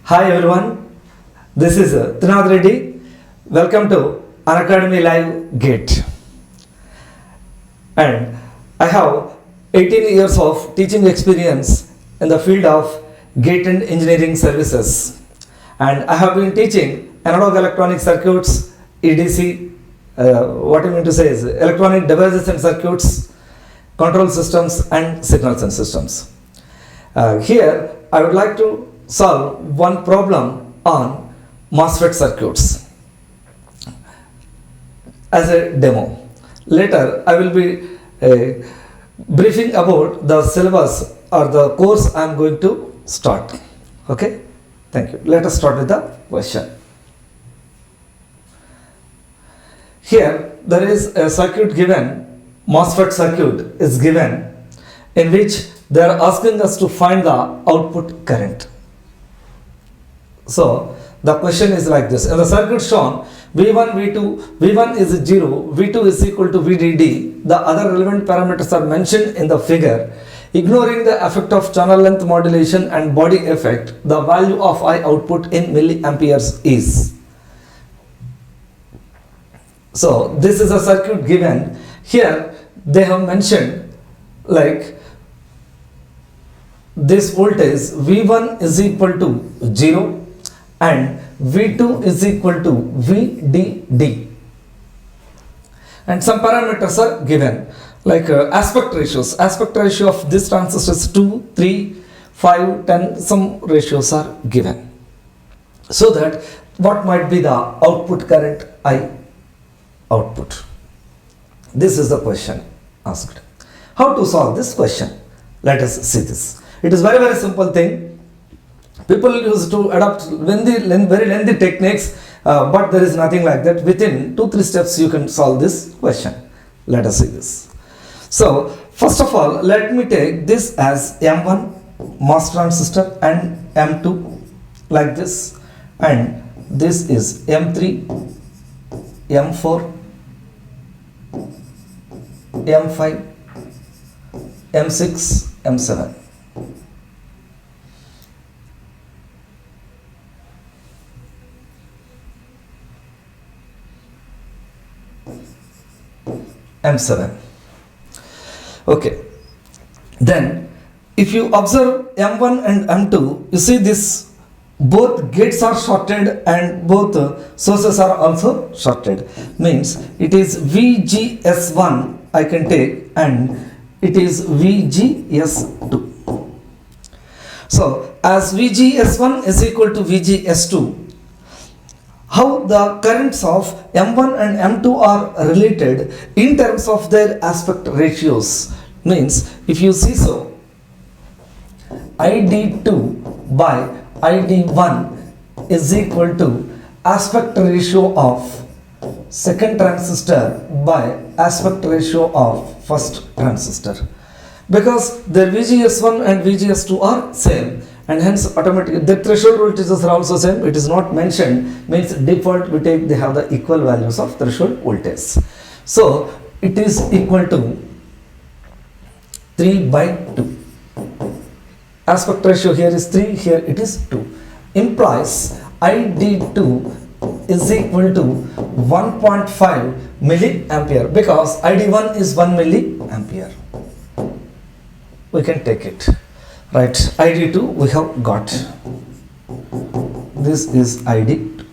Hi everyone, this is Trinadh Reddy. Welcome to Unacademy Live Gate. And I have 18 years of teaching experience in the field of gate and engineering services. And I have been teaching analog electronic circuits, EDC, what I mean to say is electronic devices and circuits, control systems and signals and systems. Here I would like to solve one problem on MOSFET circuits as a demo. Later I will be briefing about the syllabus or the course I am going to start. Okay, thank you. Let us start with the question. Here there is a circuit given, MOSFET circuit is given, in which they are asking us to find the output current. So the question is like this. In the circuit shown, V1, V2, V1 is 0, V2 is equal to VDD. The other relevant parameters are mentioned in the figure. Ignoring the effect of channel length modulation and body effect, the value of I output in milliamperes is. So this is a circuit given. Here they have mentioned like this voltage V1 is equal to 0 and V2 is equal to VDD, and some parameters are given like aspect ratios. Aspect ratio of this transistor is 2, 3, 5, 10, some ratios are given, so that what might be the output current I output. This is the question asked. How to solve this question? Let us see this. It is very simple thing. People used to adopt very lengthy techniques, but there is nothing like that. Within 2-3 steps you can solve this question. Let us see this. So first of all, let me take this as M1 MOS transistor and M2 like this, and this is M3, M4, M5, M6, M7. M7. Okay, then if you observe M1 and M2, you see this, both gates are shorted and both sources are also shorted. Means it is VGS1 I can take and it is VGS2. So as VGS1 is equal to VGS2, how the currents of M1 and M2 are related in terms of their aspect ratios. Means if you see so, ID2 by ID1 is equal to aspect ratio of second transistor by aspect ratio of first transistor, because their VGS1 and VGS2 are same, and hence automatically the threshold voltages are also same. It is not mentioned, means default we take they have the equal values of threshold voltage. So it is equal to 3 by 2. Aspect ratio here is 3, here it is 2. Implies ID2 is equal to 1.5 milliampere, because ID1 is 1 milliampere. We can take it. Right, ID2 we have got. This is ID2.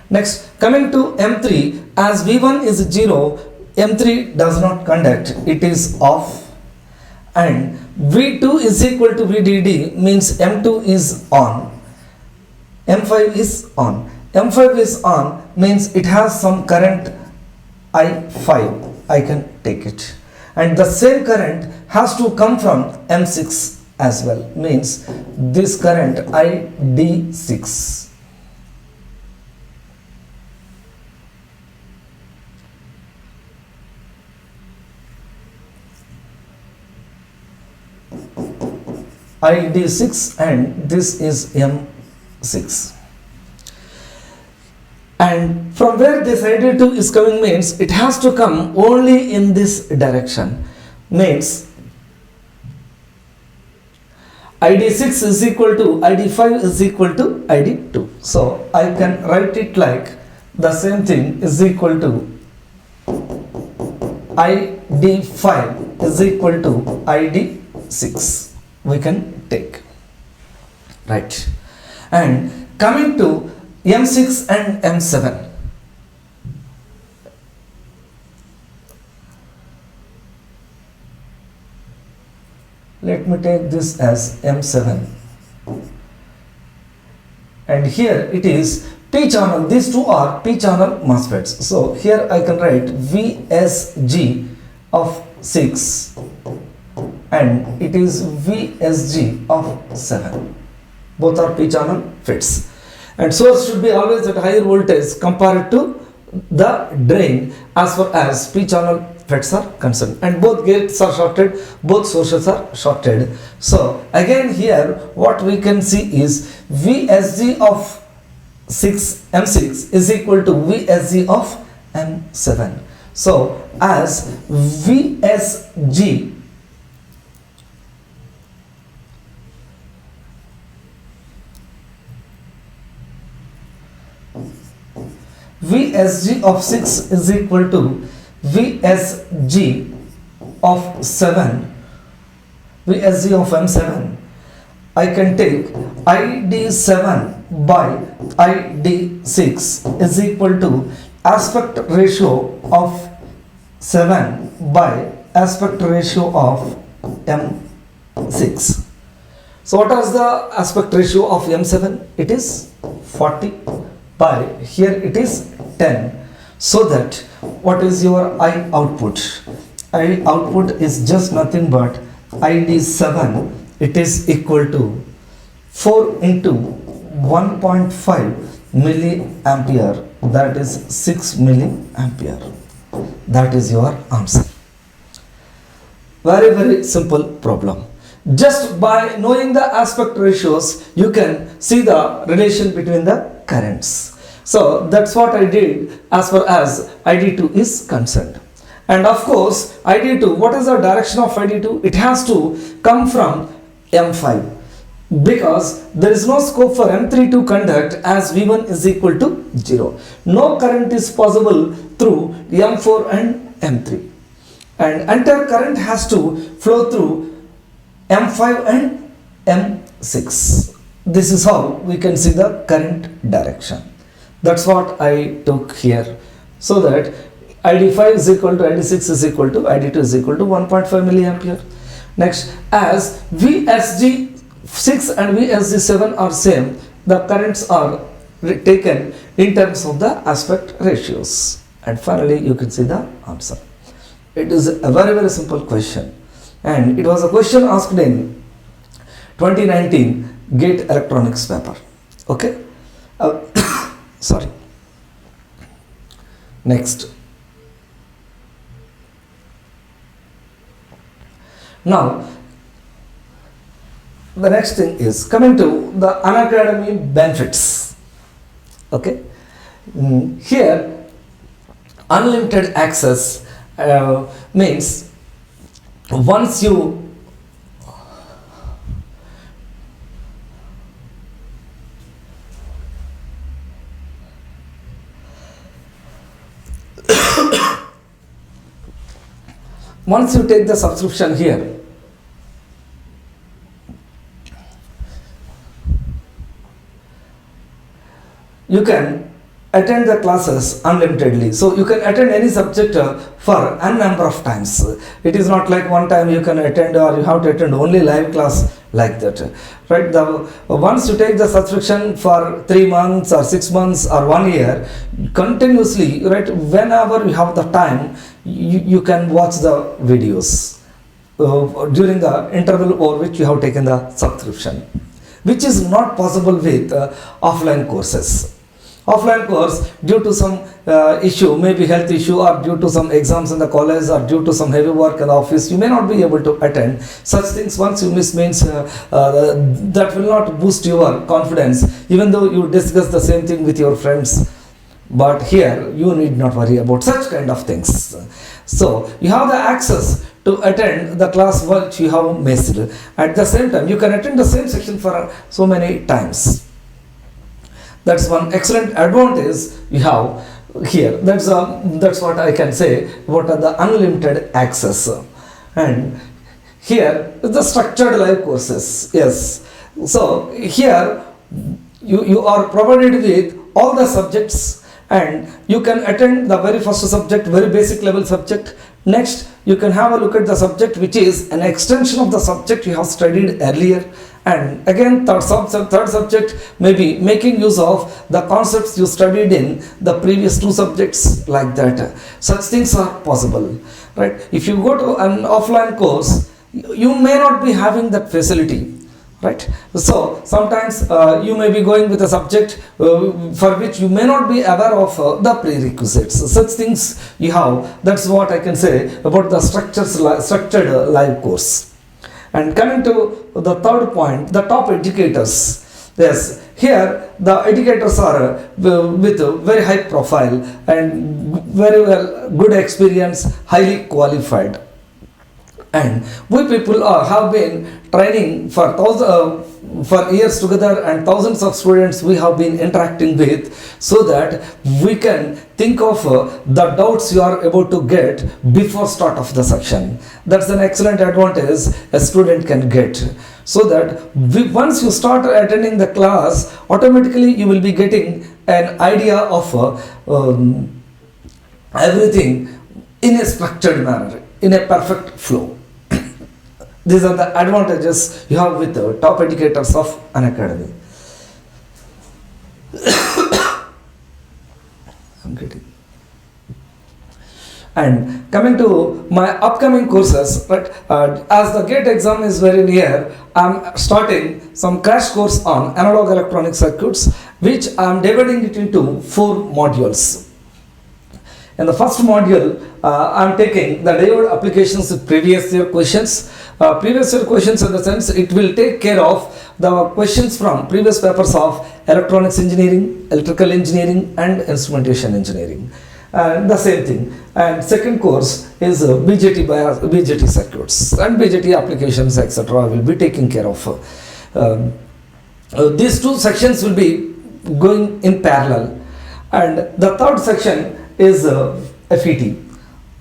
Next, coming to M3, as V1 is 0, M3 does not conduct, it is off, and V2 is equal to VDD, means M2 is on, M5 is on. M5 is on means it has some current I5, I can take it, and the same current has to come from M6 as well, means this current ID6. ID6 and this is M6. And from where this ID2 is coming means it has to come only in this direction, means ID6 is equal to ID5 is equal to ID2. So I can write it like the same thing is equal to ID5 is equal to ID6. We can take. Right. And coming to M6 and M7. Let me take this as M7. And here it is P channel. These two are P channel MOSFETs. So here I can write VSG of 6 and it is VSG of 7. Both are P channel FETs. And source should be always at higher voltage compared to the drain as far as P channel FETs are concerned, and both gates are shorted, both sources are shorted. So again here what we can see is VSG of M6 is equal to VSG of M7. So as VSG of 6 is equal to VSG of 7, VSG of M7, I can take ID7 by ID6 is equal to aspect ratio of 7 by aspect ratio of M6. So what is the aspect ratio of M7? It is 40 by, here it is 10. So that what is your I output? I output is just nothing but ID7. It is equal to 4 into 1.5 milliampere. That is 6 milliampere. That is your answer. Very simple problem. Just by knowing the aspect ratios, you can see the relation between the currents. So that's what I did as far as ID2 is concerned. And of course, ID2, what is the direction of ID2? It has to come from M5, because there is no scope for M3 to conduct as V1 is equal to 0. No current is possible through M4 and M3. And entire current has to flow through M5 and M6. This is how we can see the current direction. That's what I took here. So that ID5 is equal to ID6 is equal to ID2 is equal to 1.5 milliampere. Next, as VSG6 and VSG7 are same, the currents are taken in terms of the aspect ratios. And finally, you can see the answer. It is a very simple question. And it was a question asked in 2019 GATE electronics paper. Okay. Sorry. Next. Now, the next thing is coming to the Unacademy benefits. Okay. Here, unlimited access means once you take the subscription here, you can attend the classes unlimitedly. So you can attend any subject for a number of times. It is not like one time you can attend or you have to attend only live class like that. Right? Once you take the subscription for 3 months or 6 months or 1 year, continuously, right, whenever you have the time, you can watch the videos during the interval over which you have taken the subscription, which is not possible with offline courses. Offline course, due to some issue, maybe health issue, or due to some exams in the college, or due to some heavy work in the office, you may not be able to attend. Such things, once you miss, means that will not boost your confidence, even though you discuss the same thing with your friends. But here, you need not worry about such kind of things. So, you have the access to attend the class which you have missed. At the same time, you can attend the same section for so many times. That's one excellent advantage you have here. That's what I can say about the unlimited access. And here is the structured live courses. Yes. So here you are provided with all the subjects, and you can attend the very first subject, very basic level subject. Next, you can have a look at the subject which is an extension of the subject you have studied earlier. And again, third subject may be making use of the concepts you studied in the previous two subjects, like that. Such things are possible, right? If you go to an offline course, you may not be having that facility, right? So sometimes you may be going with a subject for which you may not be aware of the prerequisites. Such things you have. That's what I can say about the structured live course. And coming to the third point, the top educators. Yes, here the educators are with a very high profile and very well good experience, highly qualified. And we people have been training for years together, and thousands of students we have been interacting with, so that we can think of the doubts you are able to get before start of the section. That's an excellent advantage a student can get, so that once you start attending the class, automatically you will be getting an idea of everything in a structured manner, in a perfect flow. These are the advantages you have with the top educators of Unacademy. I'm getting. And coming to my upcoming courses, right? As the GATE exam is very near, I'm starting some crash course on analog electronic circuits, which I'm dividing it into 4 modules. In the first module, I'm taking the diode applications with previous year questions. Previous year questions in the sense it will take care of the questions from previous papers of electronics engineering, electrical engineering and instrumentation engineering. The same thing. And second course is BJT circuits and BJT applications, etc. will be taking care of. These two sections will be going in parallel. And the third section is FET,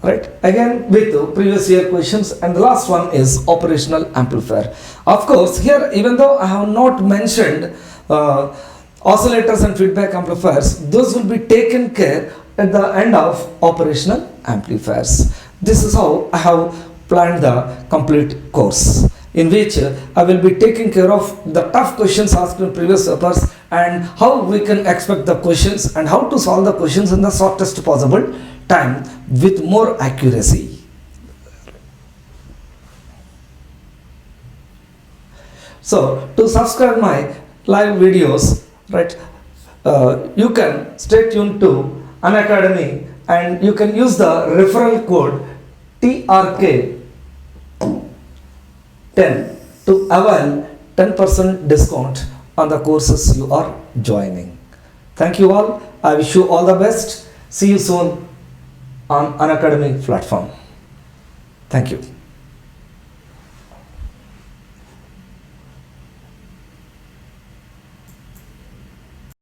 right? Again with previous year questions, and the last one is operational amplifier. Of course, here even though I have not mentioned oscillators and feedback amplifiers, those will be taken care at the end of operational amplifiers. This is how I have planned the complete course, in which I will be taking care of the tough questions asked in previous papers, and how we can expect the questions and how to solve the questions in the shortest possible time with more accuracy. So to subscribe my live videos, right, you can stay tuned to Unacademy, and you can use the referral code TRK10 to avail 10% discount on the courses you are joining. Thank you all. I wish you all the best. See you soon on Unacademy platform. Thank you.